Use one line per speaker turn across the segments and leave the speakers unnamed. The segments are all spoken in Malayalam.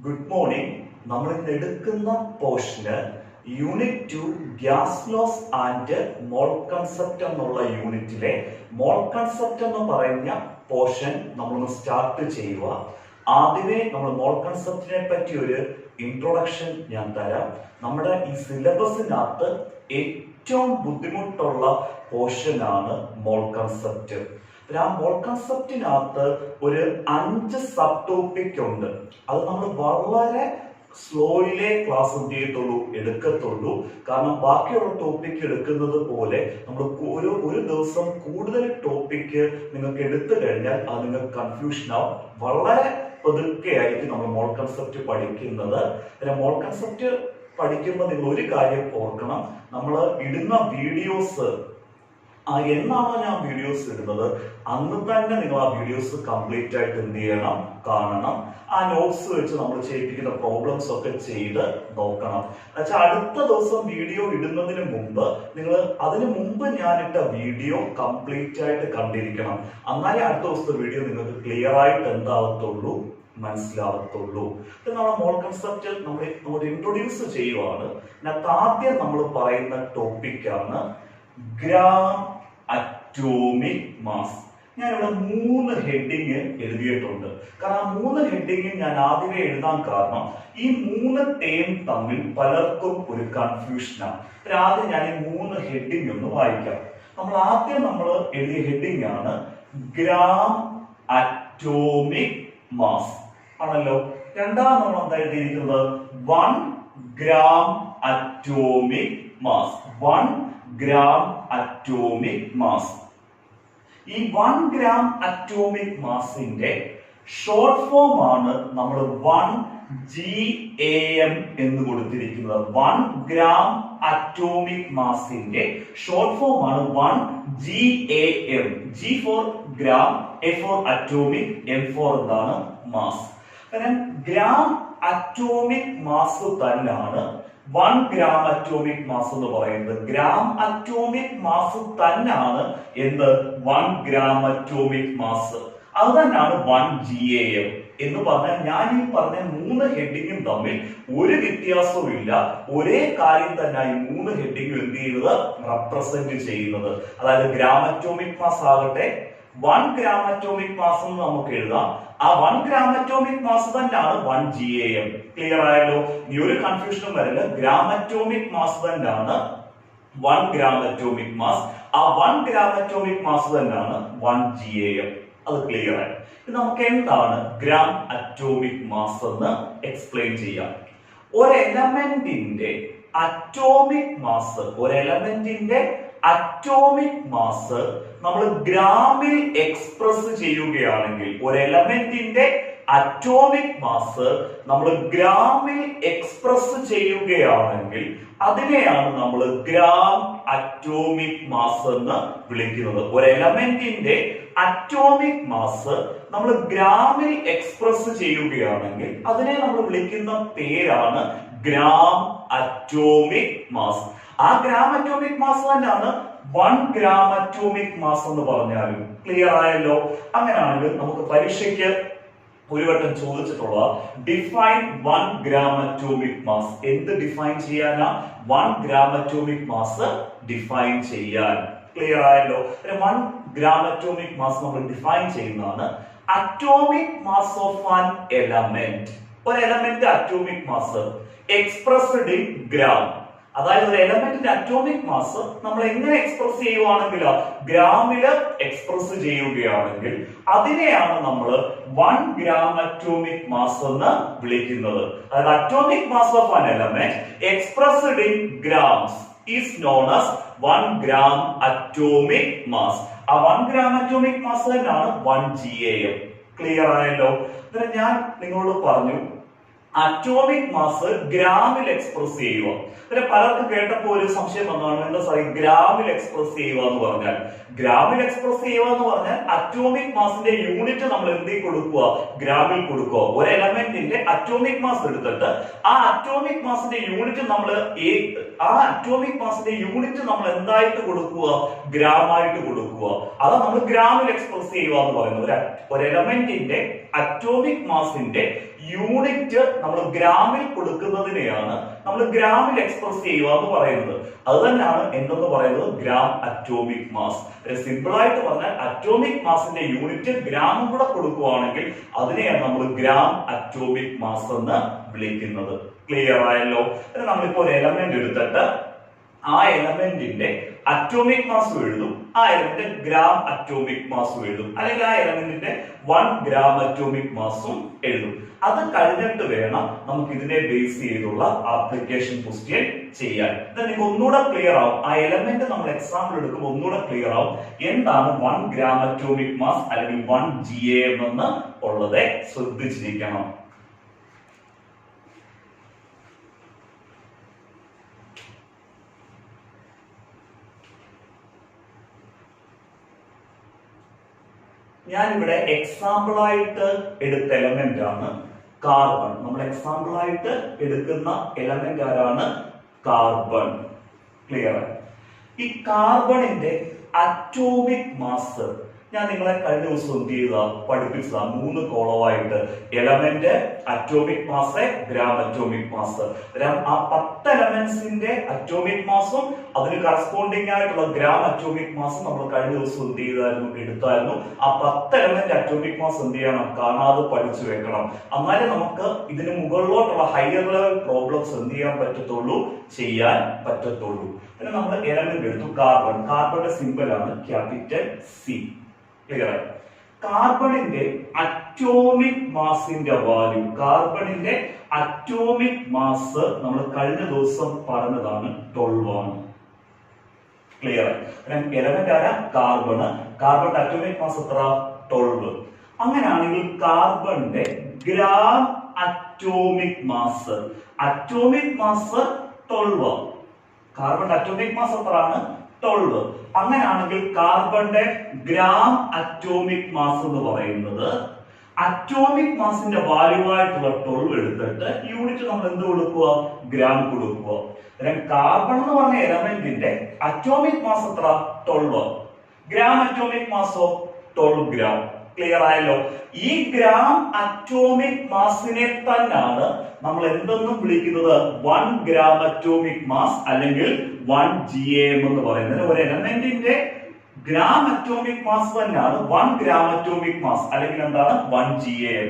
Good morning. നമ്മൾ ഇന്ന് എടുക്കുന്ന portion unit 2 gas laws and mole concept എന്നുള്ള യൂണിറ്റിലെ മോൾ കൺസെപ്റ്റ് എന്ന് പറയുന്ന പോർഷൻ നമ്മളൊന്ന് സ്റ്റാർട്ട് ചെയ്യുക. ആദ്യമേ നമ്മൾ മോൾ കൺസെപ്റ്റിനെ പറ്റി ഒരു ഇൻട്രൊഡക്ഷൻ ഞാൻ തരാം. നമ്മുടെ ഈ സിലബസിനകത്ത് ഏറ്റവും ബുദ്ധിമുട്ടുള്ള പോർഷനാണ് മോൾ കൺസെപ്റ്റ്. ആ മോൾ കൺസെപ്റ്റിനകത്ത് ഒരു 5 സബ് ടോപ്പിക് ഉണ്ട്. അത് നമ്മൾ വളരെ സ്ലോയിലേ ക്ലാസ് എന്ത് ചെയ്യത്തുള്ളൂ, എടുക്കത്തുള്ളൂ. കാരണം ബാക്കിയുള്ള ടോപ്പിക് എടുക്കുന്നത് പോലെ നമ്മൾ ഒരു ദിവസം കൂടുതൽ ടോപ്പിക്ക് നിങ്ങൾക്ക് എടുത്തു കഴിഞ്ഞാൽ അത് നിങ്ങൾക്ക് കൺഫ്യൂഷൻ ആവും. വളരെ പതുക്കെ ആയിരിക്കും നമ്മൾ മോൾ കൺസെപ്റ്റ് പഠിക്കുന്നത്. മോൾ കൺസെപ്റ്റ് പഠിക്കുമ്പോൾ നിങ്ങൾ ഒരു കാര്യം ഓർക്കണം, നമ്മൾ ഇടുന്ന വീഡിയോസ് എന്നാണോ ഞാൻ വീഡിയോസ് ഇടുന്നത് അന്ന് തന്നെ നിങ്ങൾ ആ വീഡിയോസ് കംപ്ലീറ്റ് ആയിട്ട് എന്ത് ചെയ്യണം, കാണണം. ആ നോട്ട്സ് വെച്ച് നമ്മൾ ചെയ്യിപ്പിക്കുന്ന പ്രോബ്ലംസ് ഒക്കെ ചെയ്ത് നോക്കണം. എന്നുവെച്ചാൽ അടുത്ത ദിവസം വീഡിയോ ഇടുന്നതിന് മുമ്പ് നിങ്ങൾ അതിന് മുമ്പ് ഞാനിട്ട വീഡിയോ കംപ്ലീറ്റ് ആയിട്ട് കണ്ടിരിക്കണം. എന്നാലേ അടുത്ത ദിവസത്തെ വീഡിയോ നിങ്ങൾക്ക് ക്ലിയർ ആയിട്ട് എന്താവത്തുള്ളൂ, മനസ്സിലാവത്തുള്ളൂ. നമ്മൾ മോൾ കൺസെപ്റ്റ് നമ്മൾ ഇൻട്രൊഡ്യൂസ് ചെയ്യുവാണ്. ആദ്യം നമ്മൾ പറയുന്ന ടോപ്പിക്കാണ് ഗ്രാം അറ്റോമിക് മാസ്. ഞാനിവിടെ 3 ഹെഡിങ് എഴുതിയിട്ടുണ്ട്. കാരണം ആ 3 ഹെഡിങ് ഞാൻ ആദ്യമേ എഴുതാൻ കാരണം ഈ 3 ടേം തമ്മിൽ പലർക്കും ഒരു കൺഫ്യൂഷനാണ്. ആദ്യം ഞാൻ ഈ 3 ഹെഡിങ് ഒന്ന് വായിക്കാം. നമ്മൾ എഴുതിയ ഹെഡിങ് ആണ് ഗ്രാം അറ്റോമിക് മാസ് ആണല്ലോ. രണ്ടാമത് നമ്മൾ എന്താ എഴുതിയിരിക്കുന്നത്, 1 gram atomic mass. 1 gram atomic mass. ഈ 1 ഗ്രാം അറ്റോമിക് മാസിന്റെ ഷോർട്ട് ഫോം ആണ് നമ്മൾ 1 GAM എന്ന് കൊടുത്തിരിക്കുന്നത്. 1 ഗ്രാം അറ്റോമിക് മാസിന്റെ ഷോർട്ട് ഫോം ആണ് 1 GAM. G for gram, A for atomic, M for എന്താണ്, മാസ്. ഗ്രാം അറ്റോമിക് മാസ് തന്നെയാണ് 1 ഗ്രാം അറ്റോമിക് മാസ് എന്ന് പറയുന്നത്. ഗ്രാം അറ്റോമിക് മാസ് തന്നെയാണ് എന്ത്, 1 ഗ്രാം അറ്റോമിക് മാസ്. അത് തന്നെയാണ് 1 GAM എന്ന് പറഞ്ഞാൽ ഞാൻ ഈ പറഞ്ഞ 3 ഹെഡിങ്ങും തമ്മിൽ ഒരു വ്യത്യാസവും ഇല്ല. ഒരേ കാര്യം തന്നെ ഈ 3 ഹെഡിങ്ങും എന്ത് ചെയ്യുന്നത്, റെപ്രസെന്റ് ചെയ്യുന്നത്. അതായത് ഗ്രാം അറ്റോമിക് മാസ് ആകട്ടെ 1 ഗ്രാം അറ്റോമിക് മാസ് എന്ന് നമുക്ക് എഴുതാം. ആ 1 ഗ്രാം അറ്റോമിക് മാസ് തന്നെയാണ് 1 GAM. ക്ലിയർ ആയല്ലോ? ഈ ഒരു കൺഫ്യൂഷനും വരില്ല. ഗ്രാം അറ്റോമിക് മാസ് തന്നെയാണ് 1 ഗ്രാം അറ്റോമിക് മാസ്. ആ 1 ഗ്രാം അറ്റോമിക് മാസ് തന്നെയാണ് 1 GAM. അത് ക്ലിയർ ആയി. നമുക്ക് എന്താണ് ഗ്രാം അറ്റോമിക് മാസ് എന്ന് എക്സ്പ്ലെയിൻ ചെയ്യാം. ഒരു എലമെന്റിന്റെ അറ്റോമിക് മാസ്, അറ്റോമിക് മാസ് നമ്മൾ ഗ്രാമിൽ എക്സ്പ്രസ് ചെയ്യുകയാണെങ്കിൽ, ഒരു എലമെന്റിന്റെ അറ്റോമിക് മാസ് നമ്മൾ ഗ്രാമിൽ എക്സ്പ്രസ് ചെയ്യുകയാണെങ്കിൽ അതിനെയാണ് നമ്മൾ ഗ്രാം അറ്റോമിക് മാസ് എന്ന് വിളിക്കുന്നത്. ഒരു എലമെന്റിന്റെ അറ്റോമിക് മാസ് നമ്മൾ ഗ്രാമിൽ എക്സ്പ്രസ് ചെയ്യുകയാണെങ്കിൽ അതിനെ നമ്മൾ വിളിക്കുന്ന പേരാണ് ഗ്രാം അറ്റോമിക് മാസ്. ആ ഗ്രാം അറ്റോമിക് മാസ് തന്നെയാണ് 1 ഗ്രാം അറ്റോമിക് മാസ് എന്ന് പറഞ്ഞാലും. ക്ലിയർ ആയല്ലോ? അങ്ങനെയാണെങ്കിൽ നമുക്ക് പരീക്ഷയ്ക്ക് ഒരു വട്ടം ചോദിച്ചിട്ടുള്ള ഡിഫൈൻ 1 ഗ്രാം അറ്റോമിക് മാസ്. എന്ത് ഡിഫൈൻ ചെയ്യാനാ? 1 ഗ്രാം അറ്റോമിക് മാസ് ഡിഫൈൻ ചെയ്യാൻ. ക്ലിയർ ആയല്ലോ? 1 ഗ്രാം അറ്റോമിക് മാസ് നമ്മൾ ഡിഫൈൻ ചെയ്യുന്നതാണ് atomic mass of an element. ഒരു element atomic mass expressed in gram. അതായത് ഒരു എലമെന്റിന്റെ അറ്റോമിക് മാസ് നമ്മൾ എങ്ങനെ എക്സ്പ്രസ് ചെയ്യുവാണെങ്കിലോ ഗ്രാമില് എക്സ്പ്രസ് ചെയ്യുകയാണെങ്കിൽ അതിനെയാണ് നമ്മൾ 1 ഗ്രാം അറ്റോമിക് മാസ് എന്ന് വിളിക്കുന്നത്. അതായത് atomic mass of an element expressed in grams is known as 1 gram atomic mass. ആ 1 ഗ്രാം അറ്റോമിക് മാസ് തന്നെയാണ് 1 GAM. ക്ലിയർ ആയല്ലോ? ഞാൻ നിങ്ങളോട് പറഞ്ഞു അറ്റോമിക് മാസ് ഗ്രാമിൽ എക്സ്പ്രസ് ചെയ്യുക. പലർക്കും കേട്ടപ്പോ ഒരു സംശയം വന്നതാണ്, എന്താ സാറി ഗ്രാമിൽ എക്സ്പ്രസ് ചെയ്യുക എന്ന് പറഞ്ഞാൽ? ഗ്രാമിൽ എക്സ്പ്രസ് ചെയ്യുക എന്ന് പറഞ്ഞാൽ അറ്റോമിക് മാസിന്റെ യൂണിറ്റ് നമ്മൾ എന്തിൽ കൊടുക്കുക, ഗ്രാമിൽ കൊടുക്കുക. ഒരു എലമെന്റിന്റെ അറ്റോമിക് മാസ് എടുത്തിട്ട് ആ അറ്റോമിക് മാസിന്റെ യൂണിറ്റ് നമ്മൾ എന്തായിട്ട് കൊടുക്കുക, ഗ്രാമായിട്ട് കൊടുക്കുക. അതാണ് നമ്മൾ ഗ്രാമിൽ എക്സ്പ്രസ് ചെയ്യുക എന്ന് പറയുന്നത്. ഒരു എലമെന്റിന്റെ അറ്റോമിക് മാസിന്റെ യൂണിറ്റ് നമ്മൾ ഗ്രാമിൽ കൊടുക്കുന്നതിനെയാണ് നമ്മൾ ഗ്രാമിൽ എക്സ്പ്രസ് ചെയ്യുക എന്ന് പറയുന്നത്. അത് തന്നെയാണ് എന്തെന്ന് പറയുന്നത് ഗ്രാം അറ്റോമിക് മാസ്. സിമ്പിൾ ആയിട്ട് പറഞ്ഞാൽ അറ്റോമിക് മാസിന്റെ യൂണിറ്റ് ഗ്രാമും കൂടെ കൊടുക്കുകയാണെങ്കിൽ അതിനെയാണ് നമ്മൾ ഗ്രാം അറ്റോമിക് മാസ് എന്ന് വിളിക്കുന്നത്. ക്ലിയർ ആയല്ലോ? നമ്മളിപ്പോ ഒരു എലമെന്റ് എടുത്തിട്ട് ആ എലമെന്റിന്റെ അറ്റോമിക് മാസ് എഴുതും, ആ എലമെന്റ് ഗ്രാം അറ്റോമിക് മാസും എഴുതും, അല്ലെങ്കിൽ ആ എലമെന്റിന്റെ 1 ഗ്രാം അറ്റോമിക് മാസും എഴുതും. അത് കഴിഞ്ഞിട്ട് വേണം നമുക്ക് ഇതിനെ ബേസ് ചെയ്തുള്ള ആപ്ലിക്കേഷൻ ക്വസ്റ്റ്യൻ ചെയ്യാൻ. നിങ്ങൾക്ക് ഒന്നുകൂടെ ക്ലിയർ ആവും. ആ എലമെന്റ് നമ്മൾ എക്സാമ്പിൾ എടുക്കുമ്പോൾ ഒന്നുകൂടെ ക്ലിയർ ആവും എന്താണ് 1 ഗ്രാം അറ്റോമിക് മാസ് അല്ലെങ്കിൽ 1 GAM എന്ന് ഉള്ളത്. ശ്രദ്ധിച്ചിരിക്കണം. ഞാനിവിടെ എക്സാമ്പിൾ ആയിട്ട് എടുത്ത എലമെന്റ് ആണ് കാർബൺ. നമ്മൾ എക്സാമ്പിൾ ആയിട്ട് എടുക്കുന്ന എലമെന്റ് ആരാണ്? കാർബൺ. ക്ലിയർ? ഈ കാർബണിന്റെ അറ്റോമിക് മാസ് ഞാൻ നിങ്ങളെ കഴിഞ്ഞ ദിവസം എന്ത് ചെയ്താ പഠിപ്പിച്ചതാ 3 കോളമായിട്ട്. Element, atomic mass, gram atomic mass. ആ 10 എലമെന്റ്സിന്റെ അറ്റോമിക് മാസും അതിന് കറസ്പോണ്ടിങ് ആയിട്ടുള്ള ഗ്രാം അറ്റോമിക് മാസും നമ്മൾ കഴിഞ്ഞ ദിവസം എന്ത് ചെയ്തായിരുന്നു? എടുത്തായിരുന്നു. ആ 10 എലമെന്റ് അറ്റോമിക് മാസ് എന്ത് ചെയ്യണം? കാണാതെ പഠിച്ചു വെക്കണം. എന്നാലേ നമുക്ക് ഇതിന് മുകളിലോട്ടുള്ള ഹയർ ലെവൽ പ്രോബ്ലംസ് എന്ത് ചെയ്യാൻ പറ്റത്തുള്ളൂ? ചെയ്യാൻ പറ്റത്തുള്ളൂ. പിന്നെ നമ്മൾ എലമെന്റ് എടുത്തു കാർബൺ. കാർബണിന്റെ സിംബൽ ആണ് ക്യാപിറ്റൽ C. ക്ലിയർ? കാർബണിന്റെ അറ്റോമിക് മാസിന്റെ വാല്യൂ, കാർബണിന്റെ അറ്റോമിക് മാസ് നമ്മൾ കഴിഞ്ഞ ദിവസം പറഞ്ഞതാണ് 12 ആണ്. ക്ലിയർ? എലമെന്റ് ആരാ? കാർബണ്. കാർബണിന്റെ അറ്റോമിക് മാസ് എത്ര? 12. അങ്ങനെയാണെങ്കിൽ കാർബണിന്റെ gram atomic mass, atomic mass 12. കാർബണിന്റെ അറ്റോമിക് മാസ് എത്രയാണ്? 12. അങ്ങനെയാണെങ്കിൽ കാർബണിന്റെ ഗ്രാം അറ്റോമിക് മാസ് എന്ന് പറയുന്നത് അറ്റോമിക് മാസിന്റെ വാല്യൂ ആയിട്ടുള്ള 12 എടുത്തിട്ട് യൂണിറ്റ് നമ്മൾ എന്ത് കൊടുക്കുക? ഗ്രാം കൊടുക്കുക. കാർബൺ എന്ന് പറഞ്ഞ എലമെന്റിന്റെ അറ്റോമിക് മാസ് എത്ര? 12. ഗ്രാം അറ്റോമിക് മാസോ? 12 ഗ്രാം. ക്ലിയർ ആയല്ലോ? ഈ ഗ്രാം അറ്റോമിക് മാസിനെ തന്നെയാണ് നമ്മൾ എന്തെന്നും വിളിക്കുന്നത്? 1 ഗ്രാം അറ്റോമിക് മാസ് അല്ലെങ്കിൽ 1 GAM എന്ന് പറയുന്നത്. ഒരു എലമെന്റിന്റെ ഗ്രാം അറ്റോമിക് മാസ് തന്നെയാണ് 1 ഗ്രാം അറ്റോമിക് മാസ് അല്ലെങ്കിൽ എന്താണ് 1 GAM.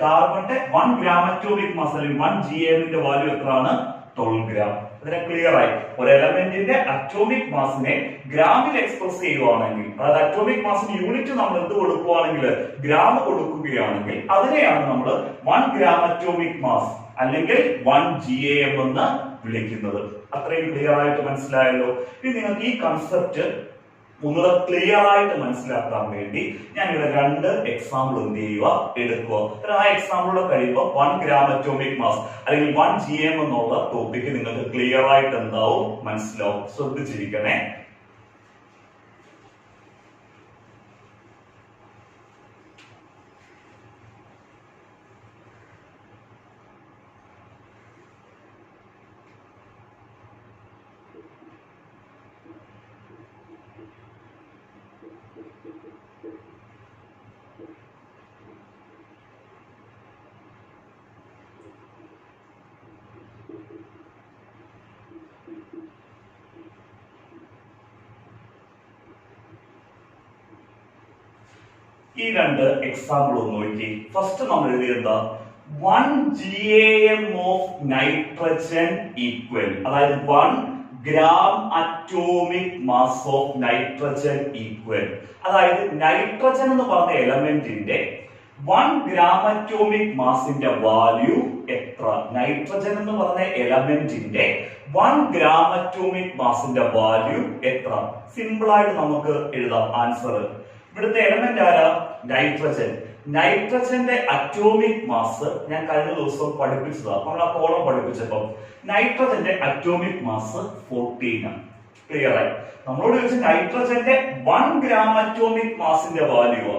കാർബണിന്റെ 1 ഗ്രാം അറ്റോമിക് മാസ് അല്ലെങ്കിൽ 1 GAMന്റെ വാല്യൂ എത്രയാണ്? 12 ഗ്രാം. ഇതിനെ ക്ലിയർ ആയി? ഒരു എലമെന്റിന്റെ അറ്റോമിക് മാസിനെ ഗ്രാമിൽ എക്സ്പ്രസ് ചെയ്യുവാണെങ്കിൽ, അതായത് അറ്റോമിക് മാസിന് യൂണിറ്റ് നമ്മൾ എന്ത് കൊടുക്കുകയാണെങ്കിൽ ഗ്രാം കൊടുക്കുകയാണെങ്കിൽ അതിനെയാണ് നമ്മൾ 1 ഗ്രാം അറ്റോമിക് മാസ് അല്ലെങ്കിൽ 1 GAM എന്ന് വിളിക്കുന്നത്. അത്രയും ക്ലിയർ ആയിട്ട് മനസ്സിലായല്ലോ? ഇനി നിങ്ങൾക്ക് ഈ കൺസെപ്റ്റ് ഒന്നുകൂടെ ക്ലിയർ ആയിട്ട് മനസ്സിലാക്കാൻ വേണ്ടി ഞാൻ ഇവിടെ 2 എക്സാമ്പിൾ എന്ത് ചെയ്യുക? എടുക്കുക. ആ എക്സാമ്പിൾ കഴിയുമ്പോൾ 1 ഗ്രാം അറ്റോമിക് മാസ് അല്ലെങ്കിൽ 1 GAM എന്നുള്ള ടോപ്പിക്ക് നിങ്ങൾക്ക് ക്ലിയർ ആയിട്ട് എന്താവും? മനസ്സിലാവും. ശ്രദ്ധിച്ചിരിക്കണേ. ഈ 2 എക്സാമ്പിൾ ഒന്ന് നോക്കി. ഫസ്റ്റ് നമ്മൾ എഴുതിയത് 1 GAM ഓഫ് നൈട്രജൻ ഈക്വൽ, അതായത് 1 gram atomic mass of nitrogen equal. അതായത് നൈട്രജൻ എന്ന് പറഞ്ഞ എലമെന്റിന്റെ 1 ഗ്രാം അറ്റോമിക് മാസിന്റെ വാല്യൂ എത്ര? നൈട്രജൻ എന്ന് പറഞ്ഞ എലമെന്റിന്റെ 1 ഗ്രാം അറ്റോമിക് മാസിന്റെ വാല്യൂ എത്ര? സിമ്പിൾ ആയിട്ട് നമുക്ക് എഴുതാം ആൻസർ. ഇവിടുത്തെ എലമെന്റ് ആരാ? നൈട്രജൻ. നൈട്രജന്റെ അറ്റോമിക് മാസ് ഞാൻ കഴിഞ്ഞ ദിവസം പഠിപ്പിച്ചതാണ്. നമ്മൾ ആ കോളം പഠിപ്പിച്ചപ്പോൾ നൈട്രജന്റെ അറ്റോമിക് മാസ് 14 ആണ്. ക്ലിയർ ആയി? നമ്മളോട് ചോദിച്ച നൈട്രജന്റെ 1 ഗ്രാം അറ്റോമിക് മാസിന്റെ വാല്യൂ.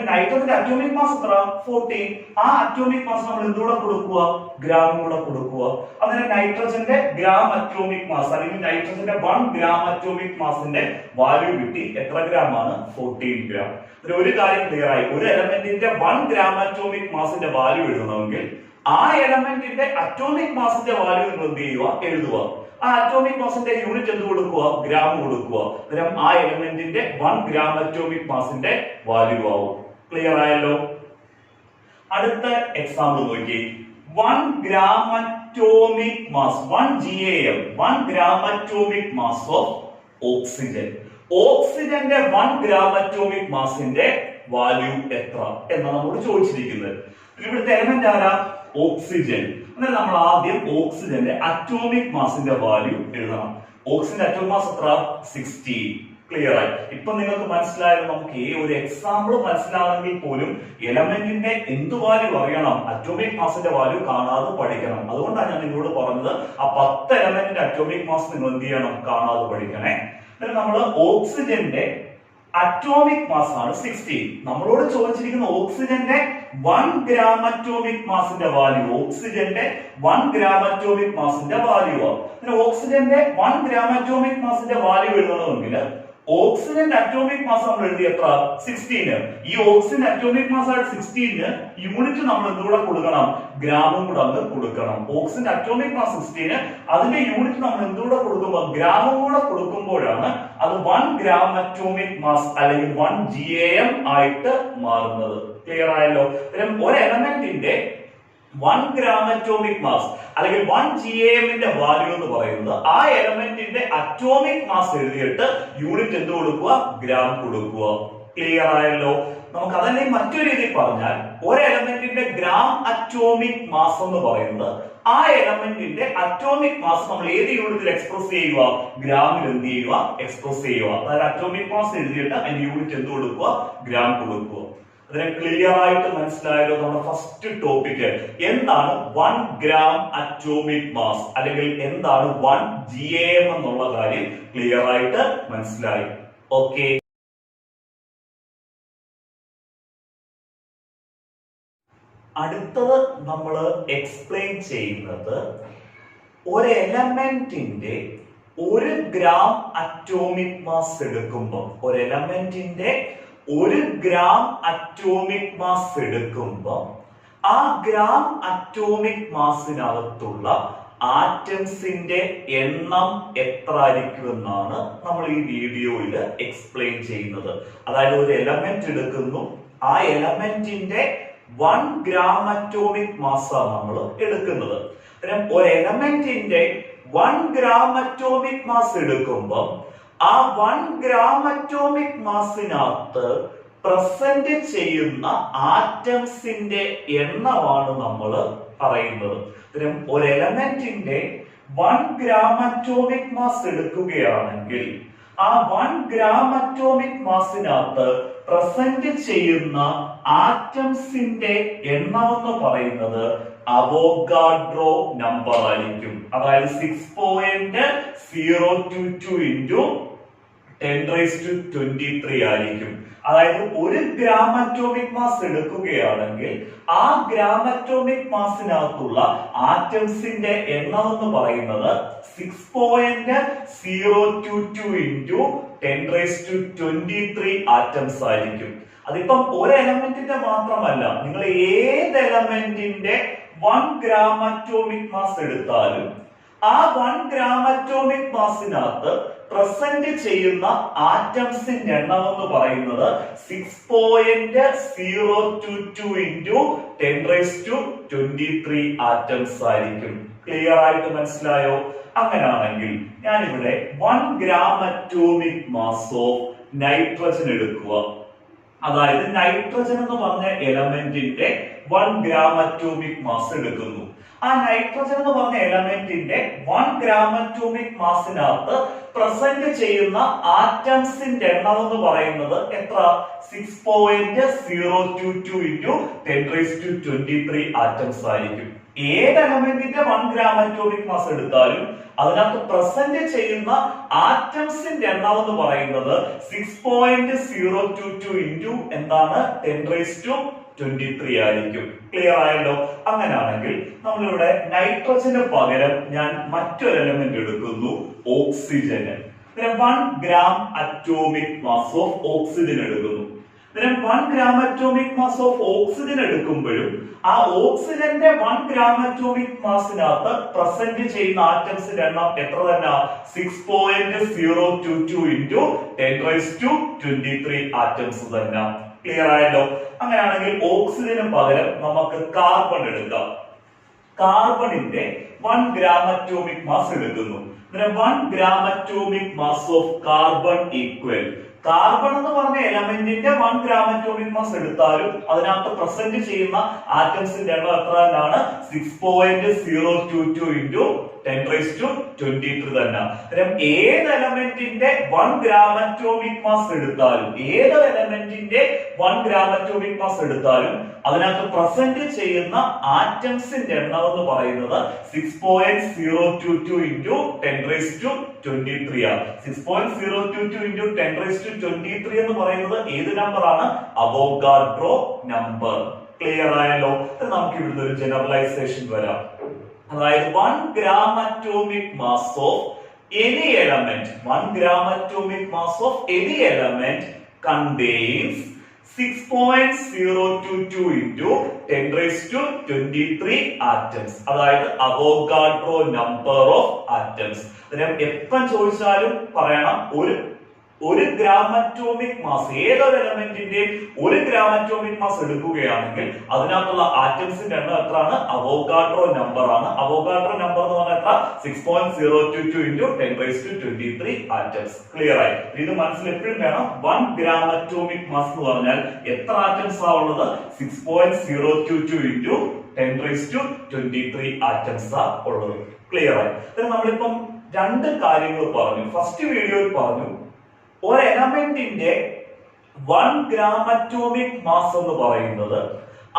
നൈട്രജന്റെ അറ്റോമിക് മാസ് എത്ര? 14. ആ അറ്റോമിക് മാസ് നമ്മൾ എന്തുകൂടെ കൊടുക്കുക? ഗ്രാം കൂടെ കൊടുക്കുക. അങ്ങനെ നൈട്രജന്റെ ഗ്രാം അറ്റോമിക് മാസ് അല്ലെങ്കിൽ നൈട്രജന്റെ 1 ഗ്രാം അറ്റോമിക് മാസിന്റെ വാല്യൂ കിട്ടി. എത്ര ഗ്രാം ആണ്? 14 ഗ്രാം. ഒരു കാര്യം ക്ലിയർ ആയി. ഒരു എലമെന്റിന്റെ 1 ഗ്രാം അറ്റോമിക് മാസിന്റെ വാല്യൂ എഴുതണമെങ്കിൽ ആ എലമെന്റിന്റെ അറ്റോമിക് മാസിന്റെ വാല്യൂ നിങ്ങൾ എന്ത് ചെയ്യുക? എഴുതുക. ആ അറ്റോമിക് മാസിന്റെ യൂണിറ്റ് എന്ത് കൊടുക്കുക? ഗ്രാം കൊടുക്കുക. അന്നേരം ആ എലമെന്റിന്റെ 1 ഗ്രാം അറ്റോമിക് മാസിന്റെ വാല്യൂ ആവും. ക്ലിയർ ആയല്ലോ? അടുത്ത എക്സാമ്പിൾ നോക്കി. 1 gram atomic mass 1 GAM 1 gram atomic mass of oxygen. ഓക്സിജന്റെ 1 ഗ്രാം അറ്റോമിക് മാസിന്റെ വാല്യൂ എത്ര എന്നാണ് നമ്മോട് ചോദിച്ചിരിക്കുന്നത്. ഇവിടുത്തെ എലമെന്റ് ആരാ? ഓക്സിജൻ. എന്നാൽ നമ്മൾ ആദ്യം ഓക്സിജന്റെ അറ്റോമിക് മാസിന്റെ വാല്യൂ എഴുതണം. ഓക്സിജന്റെ അറ്റോമിക് മാസ് എത്ര? 16. ക്ലിയർ ആയി. ഇപ്പൊ നിങ്ങൾക്ക് മനസ്സിലായത് നമുക്ക് ഒരു എക്സാമ്പിൾ മനസ്സിലാണെങ്കിൽ പോലും എലമെന്റിന്റെ എന്ത് വാല്യൂ അറിയണം, അറ്റോമിക് മാസിന്റെ വാല്യൂ കാണാതെ പഠിക്കണം. അതുകൊണ്ടാണ് ഞാൻ നിങ്ങളോട് പറഞ്ഞത് ആ 10 എലമെന്റിന്റെ അറ്റോമിക് മാസ് നിങ്ങൾ എന്ത് ചെയ്യണം? കാണാതെ പഠിക്കണേ. നമ്മൾ ഓക്സിജന്റെ അറ്റോമിക് മാസ് ആണ് 16. നമ്മളോട് ചോദിച്ചിരിക്കുന്ന ഓക്സിജന്റെ 1 ഗ്രാം അറ്റോമിക് മാസിന്റെ വാല്യൂ. ഓക്സിജന്റെ 1 ഗ്രാം അറ്റോമിക് മാസിന്റെ വാല്യൂ ആണ്. ഓക്സിജന്റെ 1 ഗ്രാം അറ്റോമിക് മാസിന്റെ വാല്യൂ എഴുതണമെങ്കിൽ ഓക്സിജന്റെ അറ്റോമിക് മാസ് നമ്മൾ എഴുതി എത്ര? 16. ഈ ഓക്സിജൻ അറ്റോമിക് മാസ് ആയിട്ട് 16 യൂണിറ്റ് നമ്മൾ എന്തുകൂടെ കൊടുക്കണം? ഗ്രാമും കൂടെ അങ്ങ് കൊടുക്കണം. ഓക്സിജൻ അറ്റോമിക് മാസ് 16 അതിന്റെ യൂണിറ്റ് നമ്മൾ എന്തുകൂടെ കൊടുക്കുമ്പോൾ ഗ്രാമും കൂടെ കൊടുക്കുമ്പോഴാണ് അത് 1 ഗ്രാം അറ്റോമിക് മാസ് അല്ലെങ്കിൽ 1 GAM ആയിട്ട് മാറുന്നത്. ക്ലിയർ ആയല്ലോ? ഒരു എലമെന്റിന്റെ 1 ഗ്രാം അറ്റോമിക് മാസ് അല്ലെങ്കിൽ 1 GAM ന്റെ വാല്യൂ എന്ന് പറയുന്നത് ആ എലമെന്റിന്റെ അറ്റോമിക് മാസ് എഴുതിയിട്ട് യൂണിറ്റ് എന്ത് കൊടുക്കുക? ഗ്രാം കൊടുക്കുക. ക്ലിയർ ആയല്ലോ? നമുക്ക് അതന്നെ മറ്റൊരു രീതിയിൽ പറഞ്ഞാൽ ഒരു എലമെന്റിന്റെ ഗ്രാം അറ്റോമിക് മാസ് എന്ന് പറയുന്നത് ആ എലമെന്റിന്റെ അറ്റോമിക് മാസ് നമ്മൾ ഏത് യൂണിറ്റിൽ എക്സ്പ്രസ് ചെയ്യുക? ഗ്രാമിൽ എന്ത് ചെയ്യുക? എക്സ്പ്രസ് ചെയ്യുക. അതായത് അറ്റോമിക് മാസ് എഴുതിയിട്ട് അതിന്റെ യൂണിറ്റ് എന്ത് കൊടുക്കുക? ഗ്രാം കൊടുക്കുക. അതിനെ ക്ലിയർ ആയിട്ട് മനസ്സിലായല്ലോ? നമ്മുടെ ഫസ്റ്റ് ടോപ്പിക് എന്താണ് 1 ഗ്രാം അറ്റോമിക് മാസ് അല്ലെങ്കിൽ എന്താണ് 1 GAM എന്നുള്ള കാര്യം ക്ലിയർ ആയിട്ട് മനസ്സിലായി. ഓക്കെ. അടുത്തത് നമ്മൾ എക്സ്പ്ലെയിൻ ചെയ്യുന്നത് ഒരു എലമെന്റിന്റെ 1 ഗ്രാം അറ്റോമിക് മാസ് എടുക്കുമ്പോൾ ഒരു എലമെന്റിന്റെ 1 ഗ്രാം അറ്റോമിക് മാസ് എടുക്കുമ്പോൾ ആ ഗ്രാം അറ്റോമിക് മാസിനകത്തുള്ള ആറ്റംസിന്റെ എണ്ണം എത്ര ആയിരിക്കും എന്നാണ് നമ്മൾ ഈ വീഡിയോയിൽ എക്സ്പ്ലെയിൻ ചെയ്യുന്നത്. അതായത് ഒരു എലമെന്റ് എടുക്കുന്നു, ആ എലമെന്റിന്റെ 1 ഗ്രാം അറ്റോമിക് മാസാണ് നമ്മൾ എടുക്കുന്നത്. ഒരു എലമെന്റിന്റെ 1 ഗ്രാം അറ്റോമിക് മാസ് എടുക്കുമ്പോൾ ആ 1 ഗ്രാം അറ്റോമിക് മാസിനകത്ത് പ്രസന്റ് ചെയ്യുന്ന ആറ്റംസിന്റെ എണ്ണമാണ് നമ്മൾ പറയുന്നത്. ഒരു എലമെന്റിന്റെ 1 ഗ്രാം അറ്റോമിക് മാസ് എടുക്കുകയാണെങ്കിൽ ആ 1 ഗ്രാം അറ്റോമിക് മാസിനകത്ത് പ്രസന്റ് ചെയ്യുന്ന ആറ്റംസിന്റെ എണ്ണം എന്ന് പറയുന്നത് അവോഗാഡ്രോ നമ്പർ ആയിരിക്കും. അതായത് 6.022 into 10⁻23 ആയിരിക്കും. അതായത് 1 ഗ്രാം അറ്റോമിക് മാസ് എടുക്കുകയാണെങ്കിൽ ആ ഗ്രാം അറ്റോമിക് മാസിനകത്തുള്ള ആറ്റംസിന്റെ എണ്ണം എന്ന് പറയുന്നത് 6.022 into 10⁻23 ആറ്റംസ് ആയിരിക്കും. അതിപ്പം ഒരു എലമെന്റിന്റെ മാത്രമല്ല, നിങ്ങൾ ഏത് എലമെന്റിന്റെ 1 ഗ്രാം അറ്റോമിക് മാസ് എടുത്താലും ആ 1 ഗ്രാം അറ്റോമിക് മാസിനകത്ത് പ്രസന്റ് ചെയ്യുന്ന ആറ്റംസിന്റെ എണ്ണം എന്ന് പറയുന്നത് 6.022 into 10⁻23 ആറ്റംസ് ആയിരിക്കും. ക്ലിയർ ആയിട്ട് മനസ്സിലായോ? അങ്ങനെയാണെങ്കിൽ ഞാനിവിടെ 1 gram atomic mass of nitrogen എടുക്കുക. അതായത് നൈട്രജൻ എന്ന് പറഞ്ഞ എലമെന്റിന്റെ 1 ഗ്രാം അറ്റോമിക് മാസ് എടുക്കുന്നു. ആ നൈട്രജൻ എന്ന് പറഞ്ഞ എലമെന്റിന്റെ 1 ഗ്രാം അറ്റോമിക് മാസിനകത്ത് പ്രസന്റ് ചെയ്യുന്ന ആറ്റംസിന്റെ എണ്ണം എന്ന് പറയുന്നത് എത്ര? 6.022 into 10⁻23 ആറ്റംസ് ആയിരിക്കും. ഏത് എലമെന്റിന്റെ 1 ഗ്രാം അറ്റോമിക് മാസ് എടുത്താലും അതിനകത്ത് പ്രസന്റ് ചെയ്യുന്ന ആറ്റംസിന്റെ എണ്ണം എന്ന് പറയുന്നത് 6.022 ഇൻറ്റു എന്താണ് 10⁻23 ആയിരിക്കും. ക്ലിയർ ആയല്ലോ? അങ്ങനെയാണെങ്കിൽ നമ്മളിവിടെ നൈട്രജന് പകരം ഞാൻ മറ്റൊരു എലമെന്റ് എടുക്കുന്നു, ഓക്സിജന്. 1 gram atomic mass of oxygen എടുക്കുന്നു. 1 gram atomic mass of oxygen എടുക്കുമ്പോഴും ആ ഓക്സിജന്റെ 1 gram atomic massനകത്ത് പ്രസന്റ് ചെയ്യുന്ന ആറ്റംസിന്റെ എണ്ണം എത്ര തന്നെ? 6.022 ഇൻറ്റു 10⁻23 ആറ്റംസ് തന്നെ. ക്ലിയർ ആയല്ലോ? അങ്ങനെയാണെങ്കിൽ ഓക്സിജന് പകരം നമുക്ക് കാർബൺ എടുക്കാം. കാർബണിന്റെ 1 gram atomic mass എടുക്കുന്നു. 1 gram atomic mass of carbon equal, carbon എന്ന് പറഞ്ഞ എലമെന്റിന്റെ 1 gram atomic mass എടുത്താലും അതിനകത്ത് പ്രസന്റ് ചെയ്യുന്ന ആറ്റംസിന്റെ എണ്ണം എത്ര തന്നെയാണ്? 6.022 ഇൻറ്റു 10⁻23 തന്നെ. ഏത് എലമെന്റിന്റെ 1 gram atomic mass എടുത്താലും അതിനകത്ത് പ്രസന്റ് ചെയ്യുന്ന ആറ്റംസിന്റെ എണ്ണം എന്ന് പറയുന്നത് 6.022 ഇൻറ്റു 10⁻23 ആണ്. 6.022 ഇൻറ്റു 10⁻23 എന്ന് പറയുന്നത് ഏത് നമ്പർ ആണ്? Avogadro number. ക്ലിയർ ആയല്ലോ? നമുക്ക് ഇവിടുന്ന് ഒരു ജനറലൈസേഷൻ വരാം. അതായത് 1 gram atomic mass of any element, 1 gram atomic mass of any element contains 6.022 into 10⁻23 atoms. അതായത് അവോഗാഡ്രോ നമ്പർ ഓഫ് ആറ്റംസ്. എപ്പം ചോദിച്ചാലും പറയണം ഒരു ഗ്രാം അറ്റോമിക് മാസ്, ഏതൊരു എലമെന്റിന്റെയും 1 gram അറ്റോമിക് മാസ് എടുക്കുകയാണെങ്കിൽ അതിനകത്തുള്ള ആറ്റംസിന്റെ എണ്ണം എത്രയാണ്? അവോഗാഡ്രോ നമ്പർ ആണ്. അവോഗാഡ്രോ നമ്പർ എന്ന് പറഞ്ഞാൽ എത്ര? 6.022 into 10⁻23 ആറ്റംസ്. ക്ലിയർ ആയി? ഇത് മനസ്സിൽ എപ്പോഴും വേണം. 1 gram അറ്റോമിക് മാസ് എന്ന് പറഞ്ഞാൽ എത്ര ആറ്റംസ് ആ ഉള്ളത്? 6.022 into 10⁻23 ആറ്റംസ് ആ ഉള്ളത്. ക്ലിയർ ആയി? നമ്മളിപ്പം രണ്ട് കാര്യങ്ങൾ പറഞ്ഞു. ഫസ്റ്റ് വീഡിയോയിൽ പറഞ്ഞു ഒരു എലമെന്റിന്റെ 1 gram അറ്റോമിക് മാസ് എന്ന് പറയുന്നത്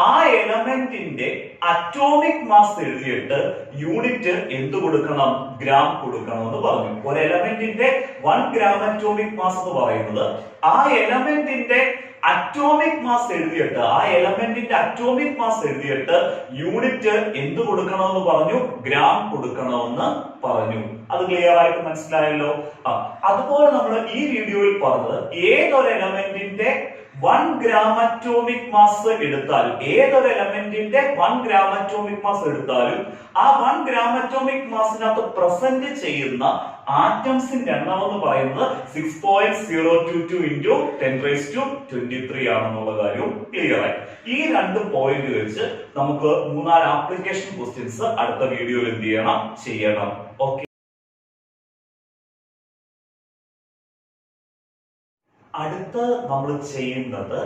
ആ എലമെന്റിന്റെ അറ്റോമിക് മാസ് എഴുതിയിട്ട് യൂണിറ്റ് എന്ത് കൊടുക്കണം? ഗ്രാം കൊടുക്കണം എന്ന് പറഞ്ഞു. ഒരു എലമെന്റിന്റെ 1 gram അറ്റോമിക് മാസ് എന്ന് പറയുന്നത് ആ എലമെന്റിന്റെ അറ്റോമിക് മാസ് എഴുതിയിട്ട് യൂണിറ്റ് എന്ത് കൊടുക്കണമെന്ന് പറഞ്ഞു? ഗ്രാം കൊടുക്കണമെന്ന് പറഞ്ഞു. അത് ക്ലിയർ ആയിട്ട് മനസ്സിലായല്ലോ? അതുപോലെ നമ്മൾ ഈ വീഡിയോയിൽ പറഞ്ഞത് ഏതൊരു എലമെന്റിന്റെ 1 gram അറ്റോമിക് മാസ് എടുത്താലും ആ 1 gram അറ്റോമിക് മാസിനകത്ത് പ്രസന്റ് ചെയ്യുന്ന ആറ്റംസിന്റെ എണ്ണം എന്ന് പറയുന്നത് 6.022 ഇൻറ്റു 10⁻23 ആണെന്നുള്ള കാര്യം ക്ലിയർ ആയി. ഈ രണ്ട് പോയിന്റ് വെച്ച് നമുക്ക് 3-4 ആപ്ലിക്കേഷൻ ക്വസ്റ്റ്യൻസ് അടുത്ത വീഡിയോയിൽ ചെയ്യണം. ഓക്കെ. അടുത്ത നമ്മൾ ചെയ്യുന്നത്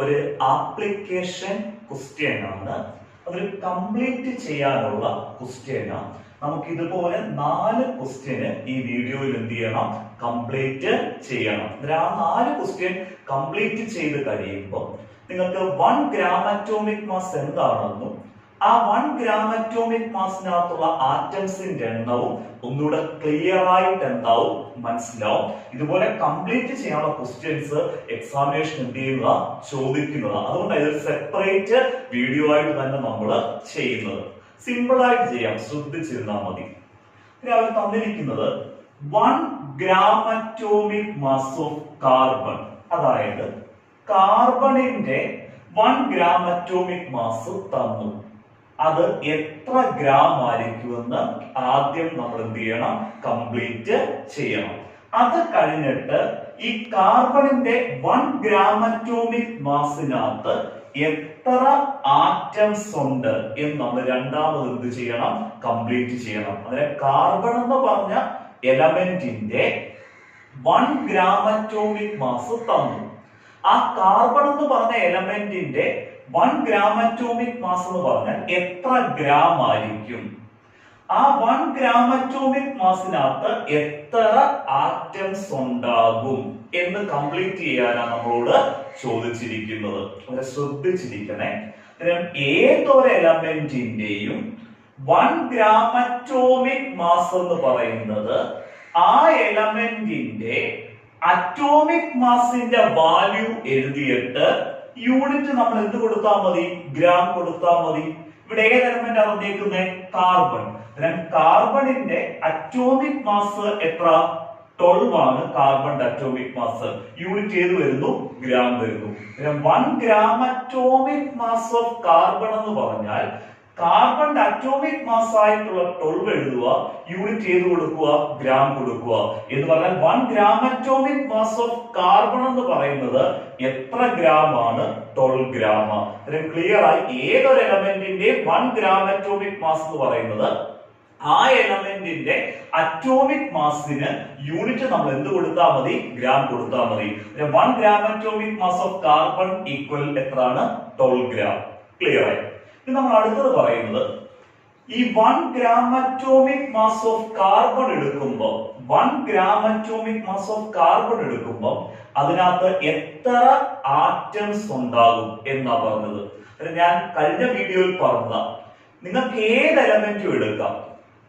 ഒരു ആപ്ലിക്കേഷൻ ക്വസ്റ്റ്യൻ ആണ്. അതൊരു കംപ്ലീറ്റ് ചെയ്യാനുള്ള ക്വസ്റ്റ്യൻ ആണ്. നമുക്ക് ഇതുപോലെ 4 ക്വസ്റ്റ്യന് ഈ വീഡിയോയിൽ കംപ്ലീറ്റ് ചെയ്യണം. ആ 4 ക്വസ്റ്റ്യൻ കംപ്ലീറ്റ് ചെയ്ത് കഴിയുമ്പോൾ നിങ്ങൾക്ക് 1 gram അറ്റോമിക് മാസ് എന്താണെന്നും ആ 1 gram അറ്റോമിക് മാസിനകത്തുള്ള ആറ്റംസിന്റെ എണ്ണവും ഒന്നുകൂടെ ക്ലിയർ ആയിട്ട് മനസ്സിലാവും. ഇതുപോലെ കംപ്ലീറ്റ് ചെയ്യാനുള്ള ക്വസ്റ്റ്യൻസ് എക്സാമിനേഷൻ ചോദിക്കുന്നതാണ്. അതുകൊണ്ട് ഇത് സെപ്പറേറ്റ് വീഡിയോ ആയിട്ട് തന്നെ നമ്മൾ ചെയ്യുന്നത്. സിമ്പിൾ ആയിട്ട് ചെയ്യാം, ശ്രദ്ധിച്ചിരുന്നാൽ മതി. അവർ തന്നിരിക്കുന്നത് 1 gram atomic mass of carbon, അതായത് കാർബണിന്റെ 1 gram അറ്റോമിക് മാസ് തന്നു. അത് എത്ര ഗ്രാം ആയിരിക്കുമെന്ന് ആദ്യം നമ്മൾ കംപ്ലീറ്റ് ചെയ്യണം. അത് കഴിഞ്ഞിട്ട് ഈ കാർബണിന്റെ 1 gram അറ്റോമിക് മാസിനകത്ത് എത്ര ആറ്റംസ് ഉണ്ട് എന്ന് നമ്മൾ രണ്ടാമത് കംപ്ലീറ്റ് ചെയ്യണം. അതിനെ കാർബൺ എന്ന് പറഞ്ഞ എലമെന്റിന്റെ 1 gram അറ്റോമിക് മാസ് തന്നു. ആ കാർബൺ എന്ന് പറഞ്ഞ എലമെന്റിന്റെ 1 gram അറ്റോമിക് മാസ് എന്ന് പറഞ്ഞാൽ എത്ര ഗ്രാം ആയിരിക്കും? ആ 1 gram അറ്റോമിക് മാസിനകത്ത് എത്ര ആറ്റംസ് ഉണ്ടാകും എന്ന് കംപ്ലീറ്റ് ചെയ്യാനാണ് നമ്മളോട് ചോദിച്ചിരിക്കുന്നത്. ശ്രദ്ധിച്ചിരിക്കണേ. ഏതൊരു എലമെന്റിന്റെയും 1 ഗ്രാം അറ്റോമിക് മാസ് എന്ന് പറയുന്നത് ആ എലമെന്റിന്റെ അറ്റോമിക് മാസിന്റെ വാല്യൂ എഴുതിയിട്ട് യൂണിറ്റ് നമ്മൾ എന്ത് കൊടുത്താൽ മതി? ഗ്രാം കൊടുത്താൽ മതി. ഇവിടെ ഏത് എലമെന്റ് ആണ് തന്നേക്കുന്നത്? കാർബൺ. കാർബണിന്റെ അറ്റോമിക് മാസ് എത്ര? 12 ആണ് കാർബണിന്റെ അറ്റോമിക് മാസ്. യൂണിറ്റ് ഏത് വരുന്നു? ഗ്രാം വരുന്നു. 1 gram atomic mass of carbon എന്ന് പറഞ്ഞാൽ കാർബണിന്റെ അറ്റോമിക് മാസ് ആയിട്ടുള്ള 12 എഴുതുക, യൂണിറ്റ് ഏത് കൊടുക്കുക? ഗ്രാം കൊടുക്കുക. എന്ന് പറഞ്ഞാൽ 1 gram atomic mass of carbon എന്ന് പറയുന്നത് എത്ര ഗ്രാം ആണ്? 12 ഗ്രാം. ക്ലിയർ ആയി? ഏതൊരു എലമെന്റിന്റെ 1 ഗ്രാം അറ്റോമിക് മാസ് എന്ന് പറയുന്നത് ആ എലമെന്റിന്റെ അറ്റോമിക് മാസിന് യൂണിറ്റ് നമ്മൾ എന്ത് കൊടുത്താൽ മതി? ഗ്രാം കൊടുത്താൽ മതി. 1 gram atomic mass of carbon equal എത്രയാണ്? 12 ഗ്രാം. ക്ലിയർ ആയി? ഇനി നമ്മൾ അടുത്തത് പറയുന്നത് ഈ 1 gram atomic mass of carbon എടുക്കുമ്പോൾ 1 gram atomic mass of carbon എടുക്കുമ്പോൾ അതിനകത്ത് എത്ര ആറ്റംസ് ഉണ്ടാകും എന്നാ പറഞ്ഞത്. ഞാൻ കഴിഞ്ഞ വീഡിയോയിൽ പറഞ്ഞ നിങ്ങൾക്ക് ഏത് എലമെന്റും എടുക്കാം,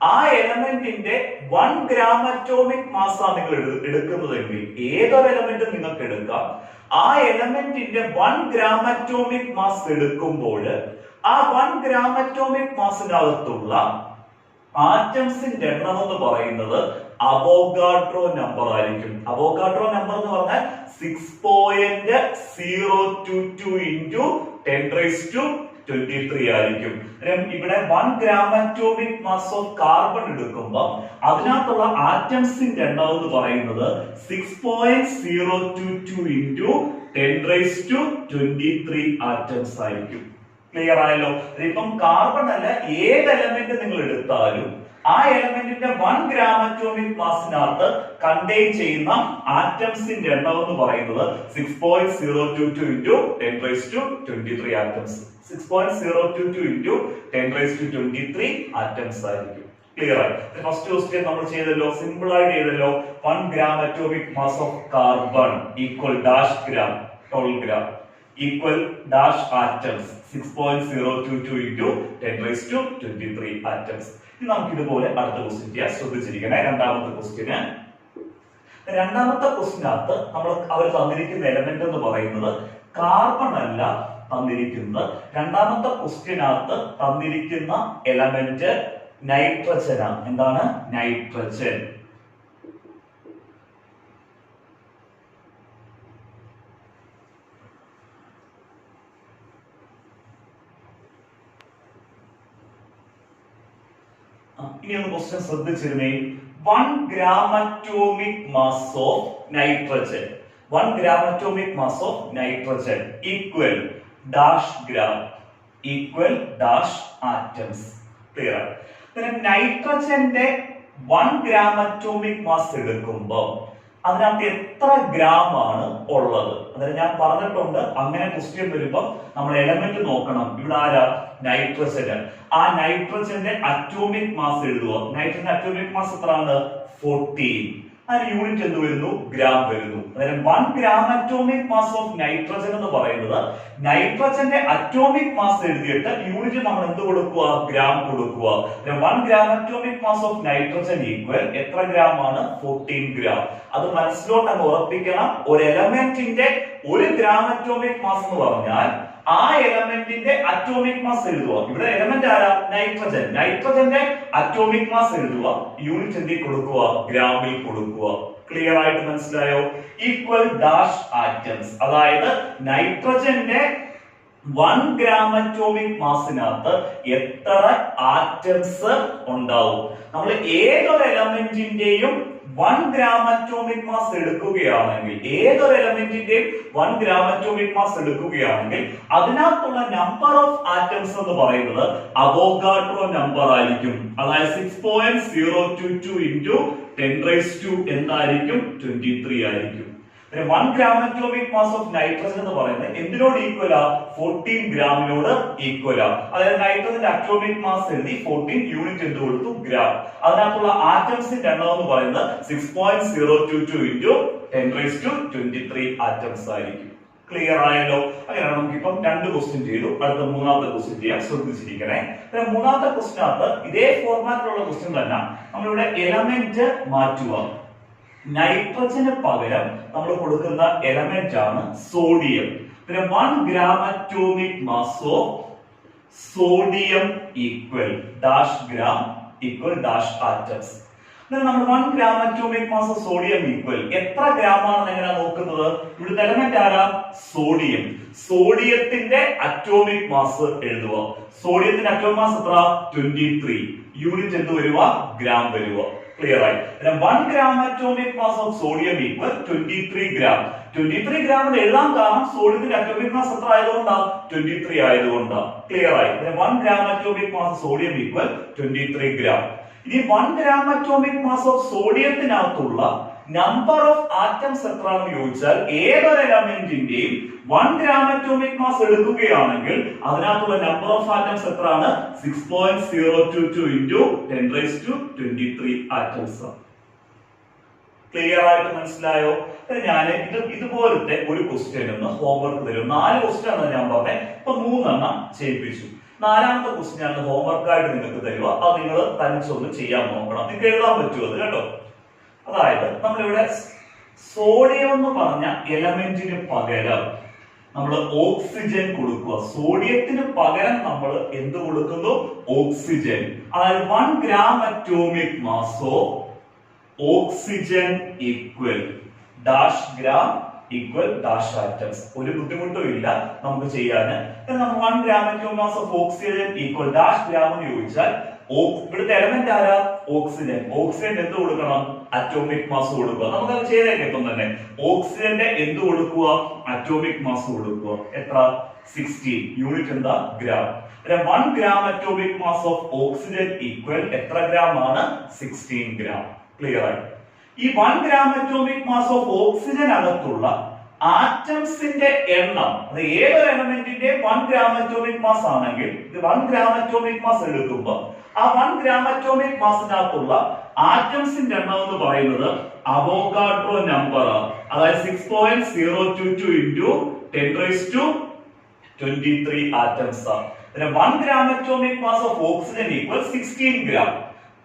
ആ എലമെന്റിന്റെ 1 ഗ്രാം അറ്റോമിക് മാസ് ആണ് നിങ്ങൾ എടുക്കുന്നതെങ്കിൽ ഏതൊരു എലമെന്റും നിങ്ങൾക്ക് എടുക്കാം. ആ എലമെന്റിന്റെ 1 ഗ്രാം അറ്റോമിക് മാസ് എടുക്കുമ്പോൾ ആ 1 ഗ്രാം അറ്റോമിക് മാസിനകത്തുള്ള ആറ്റംസിന്റെ എണ്ണം എന്ന് പറയുന്നത് അവോഗാഡ്രോ നമ്പർ ആയിരിക്കും. അവോഗാഡ്രോ നമ്പർ എന്ന് പറഞ്ഞാൽ 6.022 into 10⁻23 ആയിരിക്കും. ഇവിടെ 1 gram atomic mass of carbon എടുക്കുമ്പോൾ അതിനകത്തുള്ള ആറ്റംസിന്റെ എണ്ണം എന്ന് പറയുന്നത് 6.022 into 10⁻23 ആറ്റംസ് ആയിരിക്കും. ക്ലിയർ ആയല്ലോ? ഇപ്പം കാർബൺ അല്ല ഏത് എലമെന്റ് നിങ്ങൾ എടുത്താലും ആ എലമെന്റിന്റെ 1 ഗ്രാം അറ്റോമിക് മാസിനകത്ത് കണ്ടെയ്ൻ ചെയ്യുന്ന ആറ്റംസിന്റെ എണ്ണം എന്ന് പറയുന്നത് 6.022 into 10⁻23 ആറ്റംസ്. 6.022 into 10⁻23 ആറ്റംസ് ആയിരിക്കും. ക്ലിയർ ആയി? ഫസ്റ്റ് ക്വസ്റ്റ്യൻ നമ്മൾ ചെയ്തല്ലോ, സിമ്പിൾ ആയിട്ട് ചെയ്തല്ലോ. 1 gram atomic mass of carbon equal dash gram 12 gram equal dash atoms 6.022 into 10⁻23 atoms. ഇനി നമുക്ക് ഇതുപോലെ അടുത്ത ക്വസ്റ്റ്യൻ ചെയ്യാം. ശ്രദ്ധിച്ചിരിക്കണേ. രണ്ടാമത്തെ ക്വസ്റ്റ്യനകത്ത് നമ്മൾ അവർ തന്നിരിക്കുന്ന എലമെന്റ് എന്ന് പറയുന്നത് കാർബൺ അല്ല തന്നിരിക്കുന്നത്. രണ്ടാമത്തെ ക്വസ്റ്റ്യനകത്ത് തന്നിരിക്കുന്ന എലമെന്റ് നൈട്രജൻ ആണ്. എന്താണ്? നൈട്രജൻ. ഇനി ഒന്ന് ക്വസ്റ്റ്യൻ ശ്രദ്ധിച്ചിരുന്നേ. 1 gram atomic mass of nitrogen 1 gram atomic mass of nitrogen equal dash gram equal dash atoms. Clear ആണ്? നൈട്രജന്റെ 1 ഗ്രാം അറ്റോമിക് മാസ് എടുക്കുമ്പോൾ അതിനകത്ത് എത്ര ഗ്രാം ആണ് ഉള്ളത്? അതായത് ഞാൻ പറഞ്ഞിട്ടുണ്ട്, അങ്ങനെ ക്വസ്റ്റ്യൻ വരുമ്പോൾ നമ്മൾ എലമെന്റ് നോക്കണം. ഇവിടെ ആരാ? നൈട്രജൻ. ആ നൈട്രജന്റെ അറ്റോമിക് മാസ് എഴുതുക. നൈട്രജന്റെ അറ്റോമിക് മാസ് എത്രയാണ്? 14. അതിന് യൂണിറ്റ് എന്ത് വരുന്നു? ഗ്രാം വരുന്നു. അതായത് 1 gram atomic mass of nitrogen എന്ന് പറയുന്നത് നൈട്രജന്റെ അറ്റോമിക് മാസ് എഴുതിയിട്ട് യൂണിറ്റ് നമ്മൾ എന്ത് കൊടുക്കുക? ഗ്രാം കൊടുക്കുക. 1 gram atomic mass of nitrogen equal എത്ര ഗ്രാം ആണ്? 14 ഗ്രാം. അത് മനസ്സിലോട്ട് അങ്ങ് ഉറപ്പിക്കണം. ഒരു എലമെന്റിന്റെ 1 ഗ്രാം അറ്റോമിക് മാസ് എന്ന് പറഞ്ഞാൽ ആ എലമെന്റിന്റെ അറ്റോമിക് മാസ് എഴുതുക. ഇവിടെ എലമെന്റ് ആരാ? നൈട്രജൻ. നൈട്രജന്റെ അറ്റോമിക് മാസ് എഴുതുക, യൂണിറ്റ് എന്തിൽ കൊടുക്കുക? ഗ്രാമിൽ കൊടുക്കുക. ക്ലിയർ ആയിട്ട് മനസ്സിലായോ? Equal dash atoms. അതായത് നൈട്രജന്റെ 1 ഗ്രാം അറ്റോമിക് മാസിനകത്ത് എത്ര ആറ്റംസ് ഉണ്ടാവും? നമ്മൾ ഏതൊരു എലമെന്റിന്റെയും 1 ഗ്രാം അറ്റോമിക് മാസ് എടുക്കുകയാണെങ്കിൽ ഏതൊരു എലമെന്റിന്റെയും 1 ഗ്രാം അറ്റോമിക് മാസ് എടുക്കുകയാണെങ്കിൽ അതിനകത്തുള്ള നമ്പർ ഓഫ് ആറ്റംസ് എന്ന് പറയുന്നത് അവോഗാഡ്രോ നമ്പർ ആയിരിക്കും. അതായത് 6.022 into 10⁻2 എന്തായിരിക്കും? 23 ആയിരിക്കും. 1 gram atomic mass of nitrogen എന്ന് പറയുന്നത് എന്തിനോട് ഈക്വലാ? 14 ഗ്രാമിനോട് ഈക്വലാ. അതായത് നൈട്രജന്റെ അറ്റോമിക് മാസ് എഴുതി 14 യൂണിറ്റ് എന്ത് കൊടുത്തു? ഗ്രാം. അതിനകത്തുള്ള ആറ്റംസിന്റെ എണ്ണം എന്ന് പറയുന്നത് 6.022 into 10⁻23 ആറ്റംസ് ആയിരിക്കും. ക്ലിയർ ആയല്ലോ? അങ്ങനെയാണ് നമുക്കിപ്പം 2 ക്വസ്റ്റ്യൻ ചെയ്തു. അടുത്ത മൂന്നാമത്തെ ക്വസ്റ്റ്യൻ ചെയ്യാൻ ശ്രദ്ധിച്ചിരിക്കണേ. മൂന്നാമത്തെ ക്വസ്റ്റ്യനകത്ത് ഇതേ ഫോർമാറ്റിലുള്ള ക്വസ്റ്റ്യൻ തന്നെ നമ്മളിവിടെ എലമെന്റ് മാറ്റുക. നൈട്രജന് പകരം നമ്മൾ കൊടുക്കുന്ന എലമെന്റ് ആണ് സോഡിയം. പിന്നെ 1 gram atomic mass of sodium equal dash gram equal dash atoms. നമ്മൾ 1 gram atomic mass of sodium equal എത്ര ഗ്രാം ആണെന്ന് എങ്ങനെയാ നോക്കുന്നത്? ഇവിടുത്തെ എലമെന്റ് ആരാ? സോഡിയം. സോഡിയത്തിന്റെ അറ്റോമിക് മാസ് എഴുതുക. സോഡിയത്തിന്റെ അറ്റോമിക് മാസ് എത്ര? 23. യൂണിറ്റ് എന്ത് വരുക? ഗ്രാം വരുക. ക്ലിയർ ആയി? 1 gram atomic mass of sodium equal 23 gram. 23 gram എന്ന് എഴുതാൻ കാരണം സോഡിയത്തിന്റെ അറ്റോമിക് മാസ് എത്ര ആയതുകൊണ്ടാണ്? 23 ആയതുകൊണ്ടാണ്. ക്ലിയർ ആയി? 1 gram atomic mass of sodium equal 23 gram. ഇനി 1 gram atomic mass of സോഡിയത്തിനകത്തുള്ള നമ്പർ ഓഫ് ആറ്റംസ് എത്രയാണെന്ന് ചോദിച്ചാൽ ഏതൊരു എലമെന്റിന്റെയും 1 gram atomic mass എടുക്കുകയാണെങ്കിൽ അതിനകത്തുള്ള നമ്പർ ഓഫ് ആറ്റംസ് എത്രയാണ്? 6.022 into 10 raised to 23 atoms. Clear ആയിട്ട് മനസ്സിലായോ? ഞാൻ ഇതുപോലത്തെ ഒരു ക്വസ്റ്റ്യൻ ഒന്ന് ഹോംവർക്ക് തരും. 4 ക്വസ്റ്റ്യൻ ആണ് ഞാൻ പറഞ്ഞത്. ഇപ്പൊ 3 എണ്ണം ചെയ്യിപ്പിച്ചു. 4ാമത്തെ ക്വസ്റ്റ്യൻ ആണ് ഹോംവർക്ക് ആയിട്ട് നിങ്ങൾക്ക് തരുക. അത് നിങ്ങൾ തനിച്ചൊന്ന് ചെയ്യാൻ നോക്കണം. നിങ്ങൾക്ക് എഴുതാൻ പറ്റുമോ അത്? കേട്ടോ. അതായത് നമ്മളിവിടെ സോഡിയം എന്ന് പറഞ്ഞ എലമെന്റിന് പകരം നമ്മൾ ഓക്സിജൻ കൊടുക്കുക. സോഡിയത്തിന് പകരം നമ്മൾ എന്ത് കൊടുക്കുന്നു? ഓക്സിജൻ. അതായത് 1 gram atomic mass of oxygen equal dash gram equal dash atoms. ഒരു ബുദ്ധിമുട്ടും ഇല്ല നമുക്ക് ചെയ്യാന്. നമ്മൾ 1 gram atomic mass of oxygen equal dash gram എന്ന് ചോദിച്ചാൽ ഇവിടുത്തെ എലമെന്റ് ആരാ? ഓക്സിജൻ. ഓക്സിജൻ എന്ത് കൊടുക്കണം? അറ്റോമിക് മാസ് കൊടുക്കുക. നമുക്കത് ചെയ്തേക്കാം ഇപ്പം തന്നെ. ഓക്സിജന്റെ എന്ത് കൊടുക്കുക? അറ്റോമിക് മാസ് കൊടുക്കുക. എത്ര? 16. യൂണിറ്റ് എന്താ? Gram. 1 gram atomic mass of oxygen equal എത്ര ഗ്രാം ആണ്? 16 ഗ്രാം. ക്ലിയർ ആയി? ഈ 1 gram atomic mass of oxygen അകത്തുള്ള ആറ്റംസിന്റെ എണ്ണം, അത് ഏതൊരു എലമെന്റിന്റെ 1 gram atomic mass ആണെങ്കിൽ 1 gram atomic mass എടുക്കുമ്പോൾ ആ 1 gram atomic massനകത്തുള്ള ആറ്റംസിന്റെ എണ്ണം എന്ന് പറയുന്നത് അവോഗാഡ്രോ നമ്പർ. അതായത് 6.022 into 10 raised to 23 atoms. 1 gram atomic mass of oxygen equal 16 gram.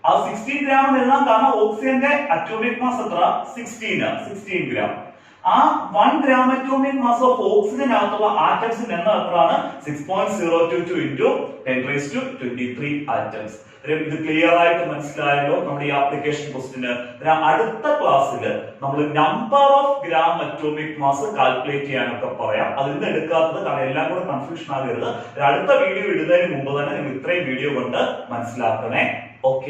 ആ 16 ഗ്രാം എഴുതാൻ കാരണം ഓക്സിജന്റെ അറ്റോമിക് മാസ് എത്ര? 16 ഗ്രാം. ആ 1 gram atomic mass of oxygen അകത്തുള്ള ആറ്റംസിന്റെ എണ്ണം എത്രയാണ്? 6.022 into 10 raised to 23 ആറ്റംസ്. ഇത് ക്ലിയർ ആയിട്ട് മനസ്സിലായല്ലോ നമ്മുടെ ഈ ആപ്ലിക്കേഷൻ ക്വസ്റ്റിന്. അടുത്ത ക്ലാസ്സിൽ നമ്മൾ number of gram atomic mass calculate ചെയ്യാനൊക്കെ പറയാം. അതിൽ നിന്ന് എടുക്കാത്തത് കാരണം എല്ലാം കൂടെ കൺഫ്യൂഷൻ ആകരുത്. അടുത്ത വീഡിയോ ഇടുന്നതിന് മുമ്പ് തന്നെ നിങ്ങൾ ഇത്രയും വീഡിയോ കൊണ്ട് മനസ്സിലാക്കണേ. ഓക്കെ.